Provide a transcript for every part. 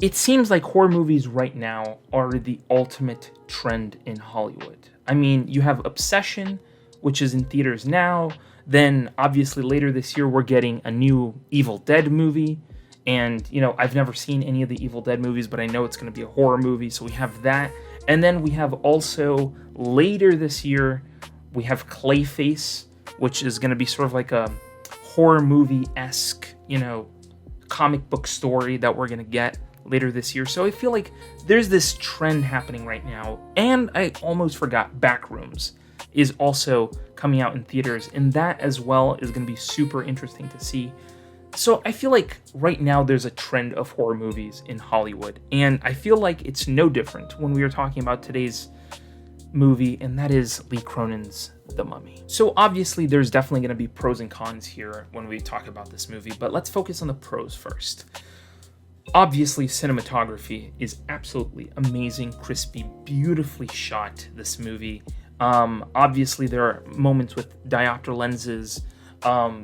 It seems like horror movies right now are the ultimate trend in Hollywood. I mean, you have Obsession, which is in theaters now. Then, obviously, later this year, we're getting a new Evil Dead movie. And, I've never seen any of the Evil Dead movies, but I know it's going to be a horror movie. So we have that. And then we have also, later this year, we have Clayface, which is going to be sort of like a horror movie-esque, comic book story that we're going to get later this year. So I feel like there's this trend happening right now. And I almost forgot, Backrooms is also coming out in theaters, and that as well is going to be super interesting to see. So I feel like right now there's a trend of horror movies in Hollywood, and I feel like it's no different when we are talking about today's movie, and that is Lee Cronin's The Mummy. So obviously there's definitely going to be pros and cons here when we talk about this movie, but let's focus on the pros first. Obviously, cinematography is absolutely amazing, crispy, beautifully shot, this movie. Obviously, there are moments with diopter lenses.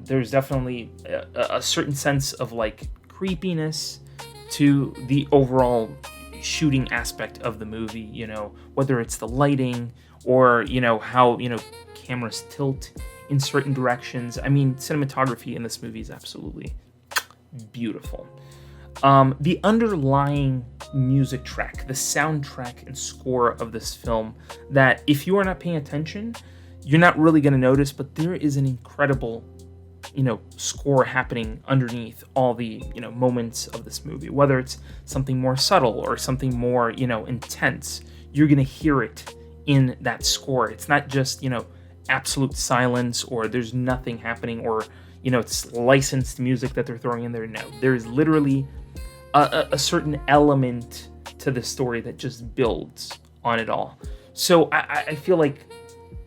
There's definitely a certain sense of like creepiness to the overall shooting aspect of the movie, whether it's the lighting or, how, cameras tilt in certain directions. I mean, cinematography in this movie is absolutely beautiful. The underlying music track, the soundtrack and score of this film, that if you are not paying attention, you're not really going to notice, but there is an incredible, score happening underneath all the, moments of this movie. Whether it's something more subtle or something more, intense, you're going to hear it in that score. It's not just, absolute silence or there's nothing happening or, it's licensed music that they're throwing in there. No, there is literally a certain element to the story that just builds on it all. So I feel like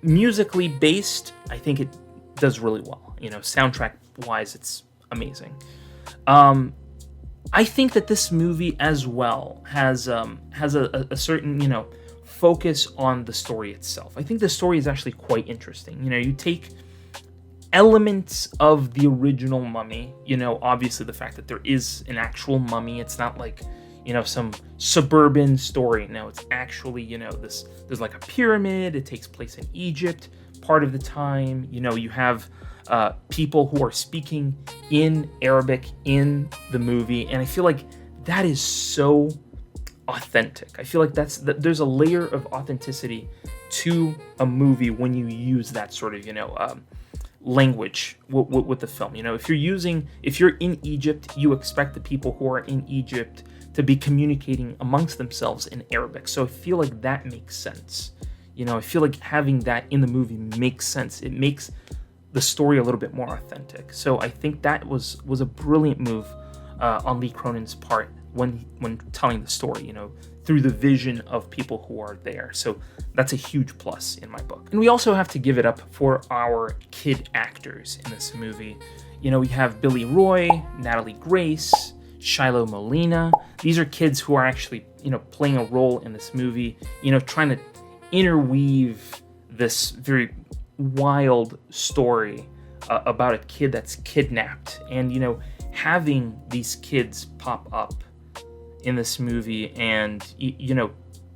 musically based, I think it does really well. Soundtrack wise, it's amazing. I think that this movie as well has a certain, focus on the story itself. I think the story is actually quite interesting. You take elements of the original Mummy, obviously the fact that there is an actual mummy. It's not like, some suburban story. No, it's actually, there's like a pyramid. It takes place in Egypt part of the time. You have people who are speaking in Arabic in the movie. And I feel like that is so authentic. I feel like there's a layer of authenticity to a movie when you use that sort of, language with the film. If you're in Egypt, you expect the people who are in Egypt to be communicating amongst themselves in Arabic. So I feel like that makes sense. I feel like having that in the movie makes sense. It makes the story a little bit more authentic. So I think that was a brilliant move on Lee Cronin's part when telling the story, through the vision of people who are there. So that's a huge plus in my book. And we also have to give it up for our kid actors in this movie. We have Billy Roy, Natalie Grace, Shiloh Molina. These are kids who are actually, playing a role in this movie, trying to interweave this very wild story about a kid that's kidnapped. And, having these kids pop up in this movie and,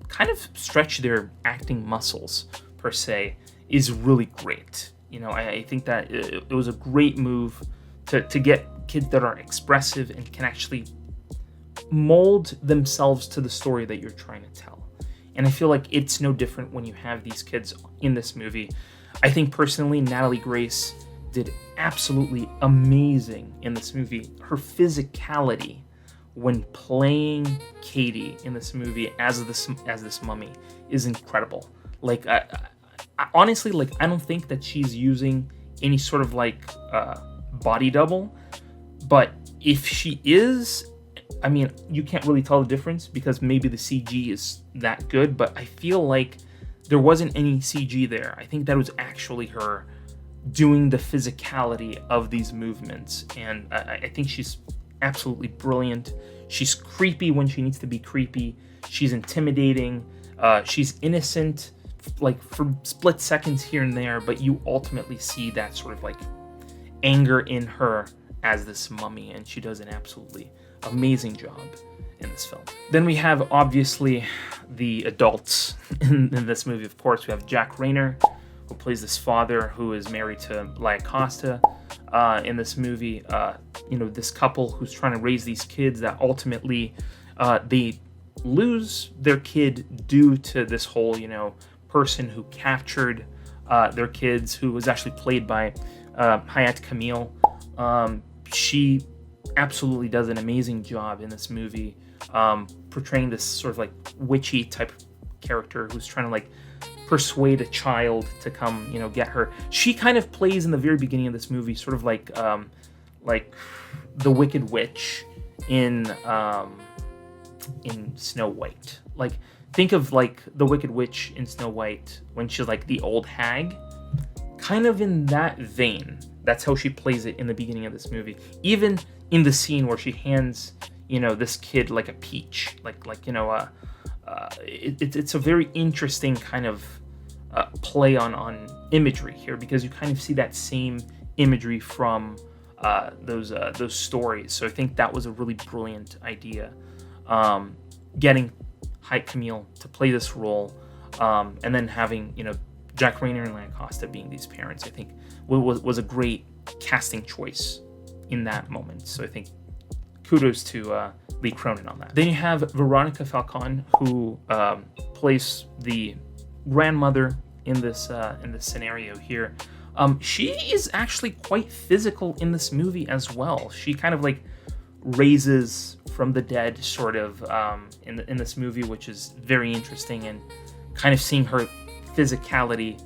kind of stretch their acting muscles, per se, is really great. I think that it was a great move to get kids that are expressive and can actually mold themselves to the story that you're trying to tell. And I feel like it's no different when you have these kids in this movie. I think personally, Natalie Grace did absolutely amazing in this movie. Her physicality when playing Katie in this movie as this mummy is incredible. Like, I honestly, I don't think that she's using any sort of body double, but if she is, I mean, you can't really tell the difference because maybe the CG is that good, but I feel like there wasn't any CG there. I think that was actually her doing the physicality of these movements, and I think she's absolutely brilliant. She's creepy when she needs to be creepy. She's intimidating. She's innocent, for split seconds here and there, but you ultimately see that sort of anger in her as this mummy, and she does an absolutely amazing job in this film. Then we have, obviously, the adults in this movie. Of course, we have Jack Rayner, who plays this father who is married to Lia Costa. In this movie, this couple who's trying to raise these kids that ultimately they lose their kid due to this whole, person who captured their kids, who was actually played by Hayat Kamil. She absolutely does an amazing job in this movie, portraying this sort of like witchy type character who's trying to like persuade a child to come, get her. She kind of plays in the very beginning of this movie sort of like the Wicked Witch in Snow White. Like, think of like the Wicked Witch in Snow White when she's like the old hag, kind of in that vein. That's how she plays it in the beginning of this movie. Even in the scene where she hands, this kid like a peach, it's a very interesting kind of play on imagery here, because you kind of see that same imagery from those stories. So I think that was a really brilliant idea, getting Hayat Kamil to play this role, and then having Jack Rayner and Lia Costa being these parents. I think was a great casting choice in that moment. So I think kudos to Lee Cronin on that. Then you have Veronica Falcon, who plays the grandmother in this scenario here. She is actually quite physical in this movie as well. She kind of like raises from the dead, sort of, in this movie, which is very interesting, and kind of seeing her physicality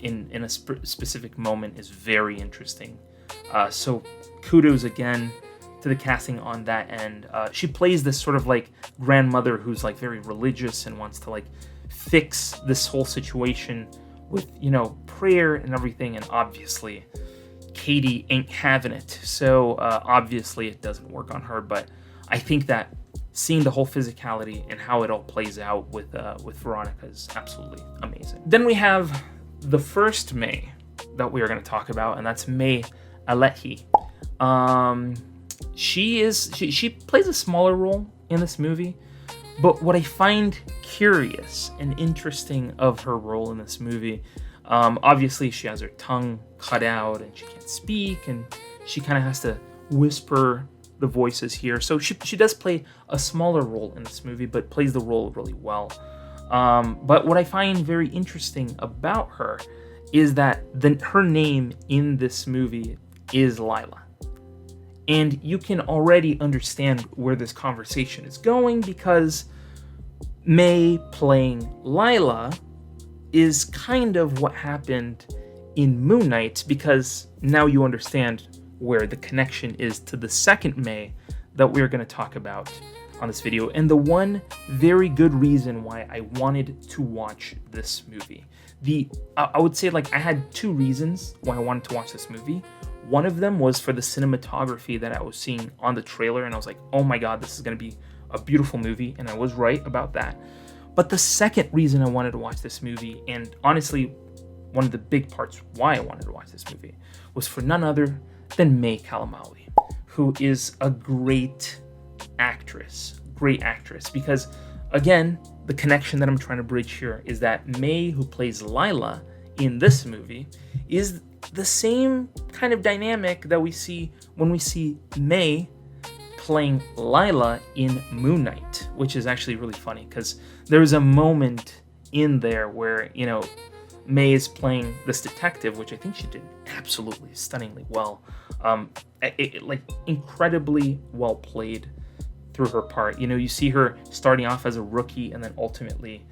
in a specific moment is very interesting. So kudos again to the casting on that end. She plays this sort of like grandmother who's like very religious and wants to like fix this whole situation with prayer and everything, and obviously Katie ain't having it, so obviously it doesn't work on her. But I think that seeing the whole physicality and how it all plays out with Veronica is absolutely amazing. Then we have the first May that we are going to talk about, and that's May Alehi. She plays a smaller role in this movie, but what I find curious and interesting of her role in this movie, obviously she has her tongue cut out and she can't speak, and she kind of has to whisper the voices here. So she does play a smaller role in this movie, but plays the role really well. But what I find very interesting about her is that her name in this movie is Lila. And you can already understand where this conversation is going, because May playing Lila is kind of what happened in Moon Knight, because now you understand where the connection is to the second May that we're going to talk about on this video, and the one very good reason why I wanted to watch this movie. I would say, like, I had two reasons why I wanted to watch this movie. One of them was for the cinematography that I was seeing on the trailer, and I was like, oh my god, this is going to be a beautiful movie, and I was right about that. But the second reason I wanted to watch this movie, and honestly, one of the big parts why I wanted to watch this movie, was for none other than May Kalamali, who is a great actress, because, again, the connection that I'm trying to bridge here is that May, who plays Lila in this movie, is the same kind of dynamic that we see when we see May playing Lila in Moon Knight, which is actually really funny, because there's a moment in there where, May is playing this detective, which I think she did absolutely stunningly well. Incredibly well played through her part. You see her starting off as a rookie and then ultimately,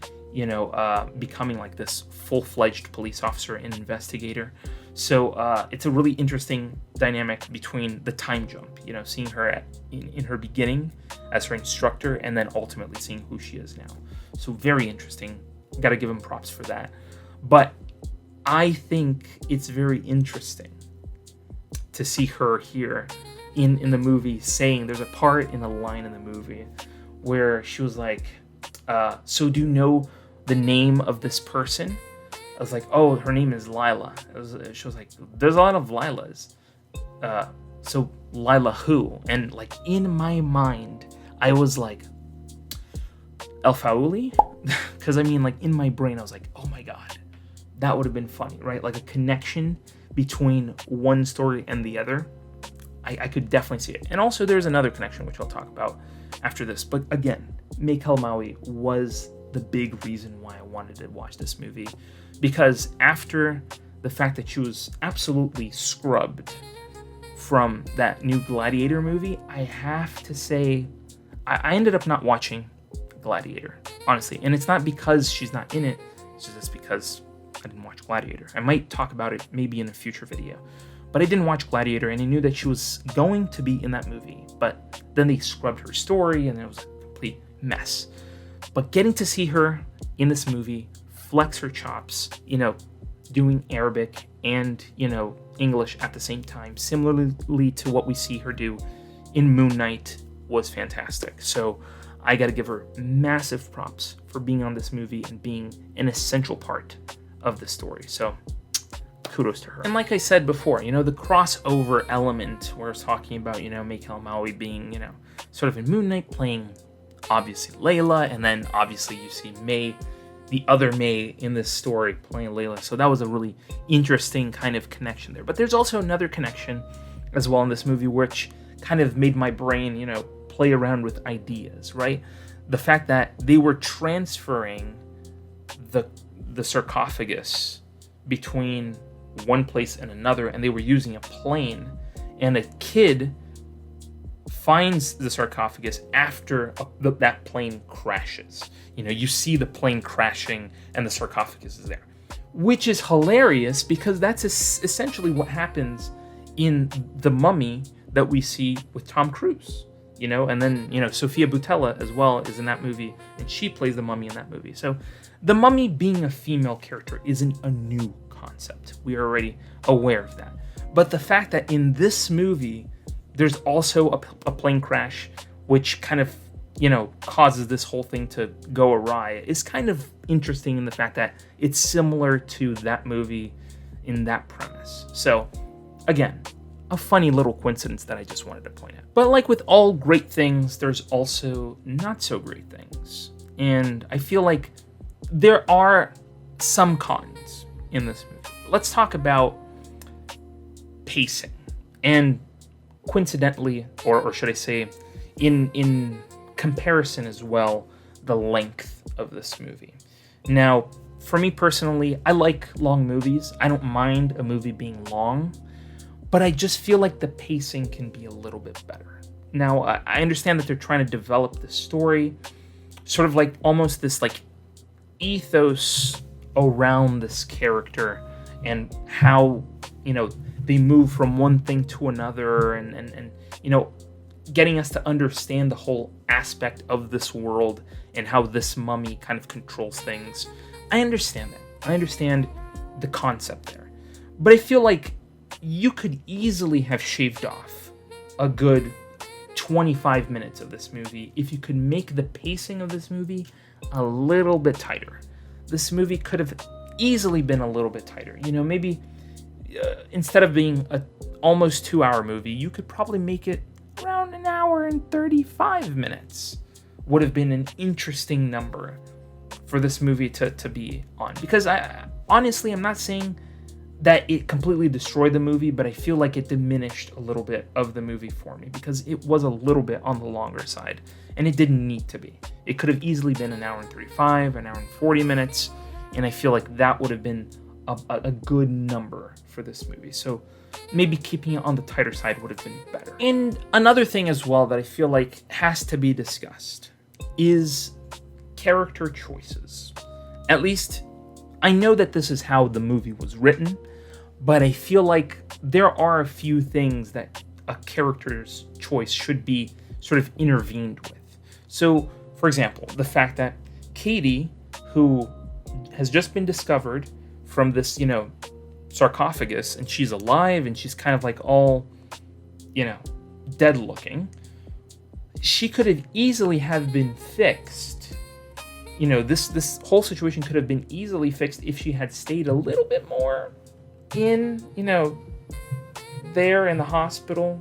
becoming like this full-fledged police officer and investigator. So it's a really interesting dynamic between the time jump, seeing her in her beginning as her instructor, and then ultimately seeing who she is now. So very interesting. Got to give him props for that. But I think it's very interesting to see her here in the movie saying, there's a part in a line in the movie where she was like, so do you know the name of this person? I was like, oh, her name is Lila. She was like, there's a lot of Lilas. So Lila who? And like in my mind, I was like, El Fauli? Because I mean, like, in my brain, I was like, oh my god, that would have been funny, right? Like a connection between one story and the other. I could definitely see it. And also there's another connection, which I'll talk about after this. But again, May Maui was the big reason why I wanted to watch this movie. Because after the fact that she was absolutely scrubbed from that new Gladiator movie, I have to say, I ended up not watching Gladiator, honestly. And it's not because she's not in it, it's just because I didn't watch Gladiator. I might talk about it maybe in a future video. But I didn't watch Gladiator, and I knew that she was going to be in that movie. But then they scrubbed her story, and it was a complete mess. But getting to see her in this movie flex her chops, doing Arabic and, English at the same time, similarly to what we see her do in Moon Knight, was fantastic. So I got to give her massive props for being on this movie and being an essential part of the story. So kudos to her. And like I said before, the crossover element where I was talking about, May Maui being, sort of in Moon Knight playing obviously Layla, and then obviously you see May, the other May in this story, playing Layla. So that was a really interesting kind of connection there. But there's also another connection as well in this movie, which kind of made my brain, play around with ideas, right? The fact that they were transferring the sarcophagus between one place and another, and they were using a plane, and a kid finds the sarcophagus after that plane crashes. You see the plane crashing and the sarcophagus is there, which is hilarious because that's essentially what happens in The Mummy that we see with Tom Cruise, and then, Sofia Boutella as well is in that movie, and she plays the mummy in that movie. So the mummy being a female character isn't a new concept. We are already aware of that. But the fact that in this movie, there's also a plane crash, which kind of, causes this whole thing to go awry, is kind of interesting in the fact that it's similar to that movie in that premise. So, again, a funny little coincidence that I just wanted to point out. But like with all great things, there's also not so great things. And I feel like there are some cons in this movie. Let's talk about pacing. And coincidentally, or should I say, in comparison as well, the length of this movie. Now, for me personally, I like long movies. I don't mind a movie being long, but I just feel like the pacing can be a little bit better. Now, I understand that they're trying to develop the story, sort of like almost this like ethos around this character and how, they move from one thing to another and getting us to understand the whole aspect of this world and how this mummy kind of controls things. I understand that. I understand the concept there. But I feel like you could easily have shaved off a good 25 minutes of this movie if you could make the pacing of this movie a little bit tighter. This movie could have easily been a little bit tighter. Maybe instead of being a almost 2-hour movie, you could probably make it around 1 hour and 35 minutes. Would have been an interesting number for this movie to be on. Because honestly, I'm not saying that it completely destroyed the movie, but I feel like it diminished a little bit of the movie for me because it was a little bit on the longer side, and it didn't need to be. It could have easily been 1 hour and 35, 1 hour and 40 minutes, and I feel like that would have been a good number for this movie. So maybe keeping it on the tighter side would have been better. And another thing as well that I feel like has to be discussed is character choices. At least I know that this is how the movie was written, but I feel like there are a few things that a character's choice should be sort of intervened with. So, for example, the fact that Katie, who has just been discovered from this, sarcophagus, and she's alive and she's kind of like all, dead looking, she could have easily have been fixed. This whole situation could have been easily fixed if she had stayed a little bit more in, there in the hospital,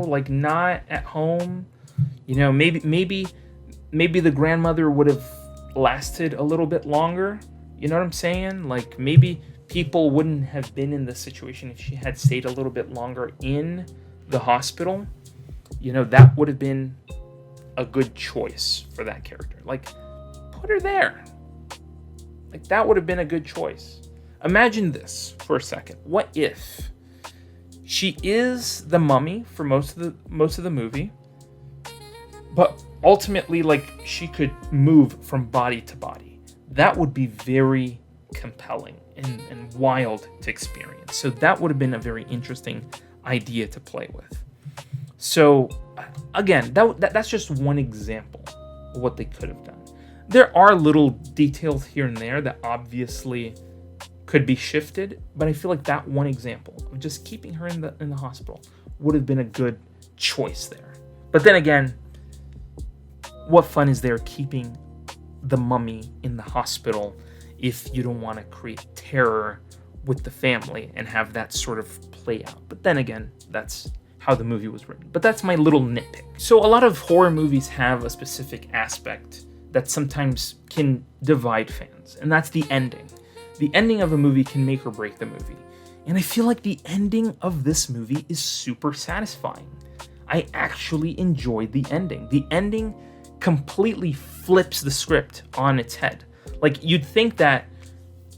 like not at home, Maybe the grandmother would have lasted a little bit longer. You know what I'm saying? Like, maybe people wouldn't have been in this situation if she had stayed a little bit longer in the hospital. That would have been a good choice for that character. Like, put her there. Like, that would have been a good choice. Imagine this for a second. What if she is the mummy for most of the movie, but ultimately, like, she could move from body to body? That would be very compelling and wild to experience. So that would have been a very interesting idea to play with. So again, that's just one example of what they could have done. There are little details here and there that obviously could be shifted, but I feel like that one example of just keeping her in the hospital would have been a good choice there. But then again, what fun is there keeping the mummy in the hospital if you don't want to create terror with the family and have that sort of play out? But then again, that's how the movie was written. But that's my little nitpick. So a lot of horror movies have a specific aspect that sometimes can divide fans, and that's the ending. The ending of a movie can make or break the movie. And I feel like the ending of this movie is super satisfying. I actually enjoyed the ending. The ending completely flips the script on its head. Like, you'd think that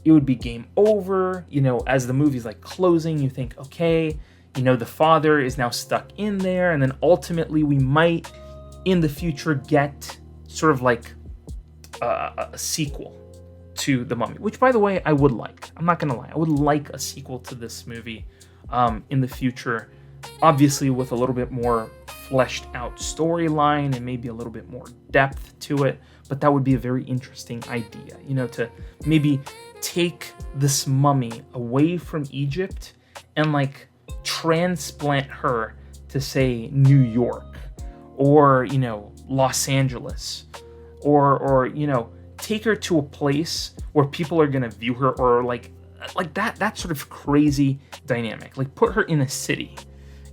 it would be game over, as the movie's like closing, you think, okay, the father is now stuck in there, and then ultimately we might in the future get sort of like a sequel to The Mummy, which, by the way, I would like. I'm not gonna lie, I would like a sequel to this movie in the future, obviously with a little bit more fleshed out storyline and maybe a little bit more depth to it. But that would be a very interesting idea, to maybe take this mummy away from Egypt and like transplant her to, say, New York or Los Angeles, or take her to a place where people are gonna view her, or like that sort of crazy dynamic. Like, put her in a city,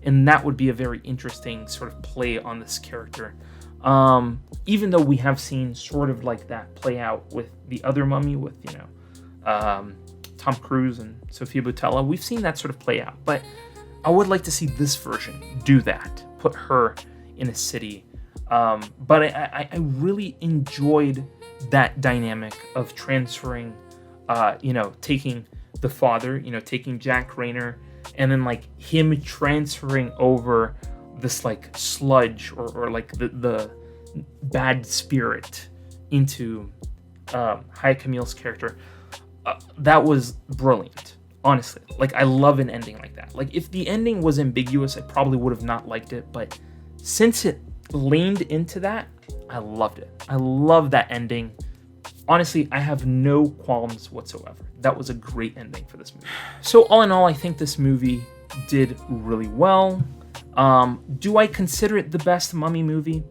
and that would be a very interesting sort of play on this character. Even though we have seen sort of like that play out with the other mummy, with Tom Cruise and Sofia Boutella, we've seen that sort of play out. But I would like to see this version do that, put her in a city. But I really enjoyed that dynamic of transferring, taking the father, taking Jack Rayner, and then like him transferring over this like sludge or like the bad spirit into Hayat Kamil's character. That was brilliant, honestly. Like, I love an ending like that. Like, if the ending was ambiguous, I probably would have not liked it, but since it leaned into that, I loved it. I love that ending. Honestly, I have no qualms whatsoever. That was a great ending for this movie. So all in all, I think this movie did really well. Do I consider it the best Mummy movie?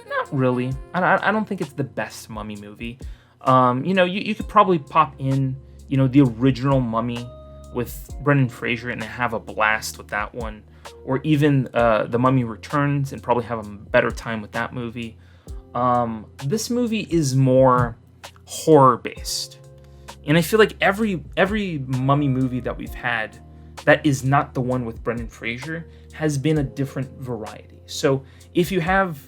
Not really. I don't think it's the best Mummy movie. You could probably pop in, the original Mummy with Brendan Fraser and have a blast with that one. Or even The Mummy Returns and probably have a better time with that movie. This movie is more horror-based. And I feel like every Mummy movie that we've had that is not the one with Brendan Fraser has been a different variety. So if you have,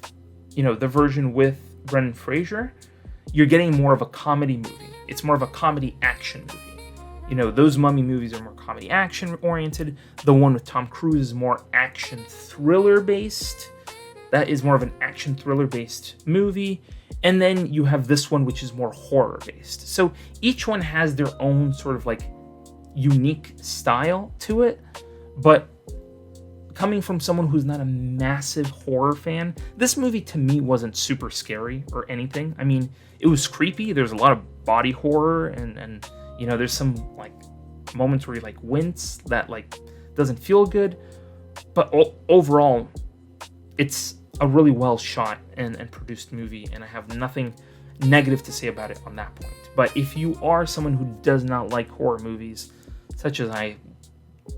the version with Brendan Fraser, you're getting more of a comedy movie. It's more of a comedy action movie. Those Mummy movies are more comedy action oriented. The one with Tom Cruise is more action thriller based. That is more of an action thriller based movie. And then you have this one, which is more horror based. So each one has their own sort of like unique style to it. But coming from someone who's not a massive horror fan, this movie to me wasn't super scary or anything. I mean, it was creepy. There's a lot of body horror and there's some like moments where you like wince that like doesn't feel good. But overall, it's a really well shot and produced movie, and I have nothing negative to say about it on that point. But if you are someone who does not like horror movies, such as I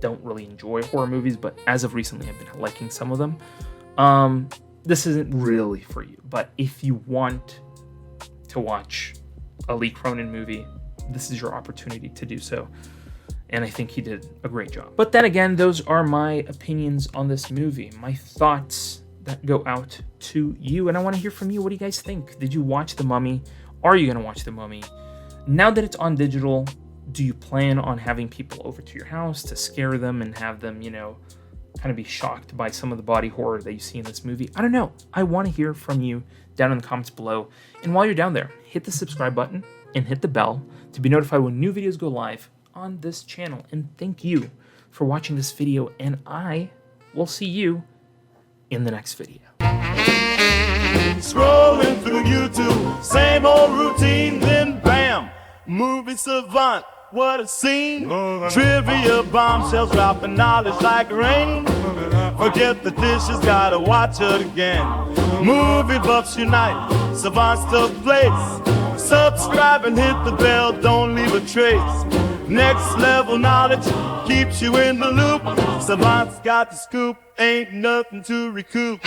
don't really enjoy horror movies, but as of recently, I've been liking some of them. This isn't really for you, but if you want to watch a Lee Cronin movie, this is your opportunity to do so. And I think he did a great job. But then again, those are my opinions on this movie, my thoughts that go out to you. And I want to hear from you. What do you guys think? Did you watch The Mummy? Are you going to watch The Mummy? Now that it's on digital, do you plan on having people over to your house to scare them and have them, you know, kind of be shocked by some of the body horror that you see in this movie? I don't know. I want to hear from you down in the comments below. And while you're down there, hit the subscribe button and hit the bell to be notified when new videos go live on this channel. And thank you for watching this video, and I will see you in the next video. Scrolling through YouTube, same old routine, then bam, movie savant, what a scene. Trivia bombshells dropping knowledge like rain. Forget the dishes, gotta watch it again. Movie buffs unite, savants to place. Subscribe and hit the bell, don't leave a trace. Next level knowledge keeps you in the loop. Savants got the scoop, ain't nothing to recoup.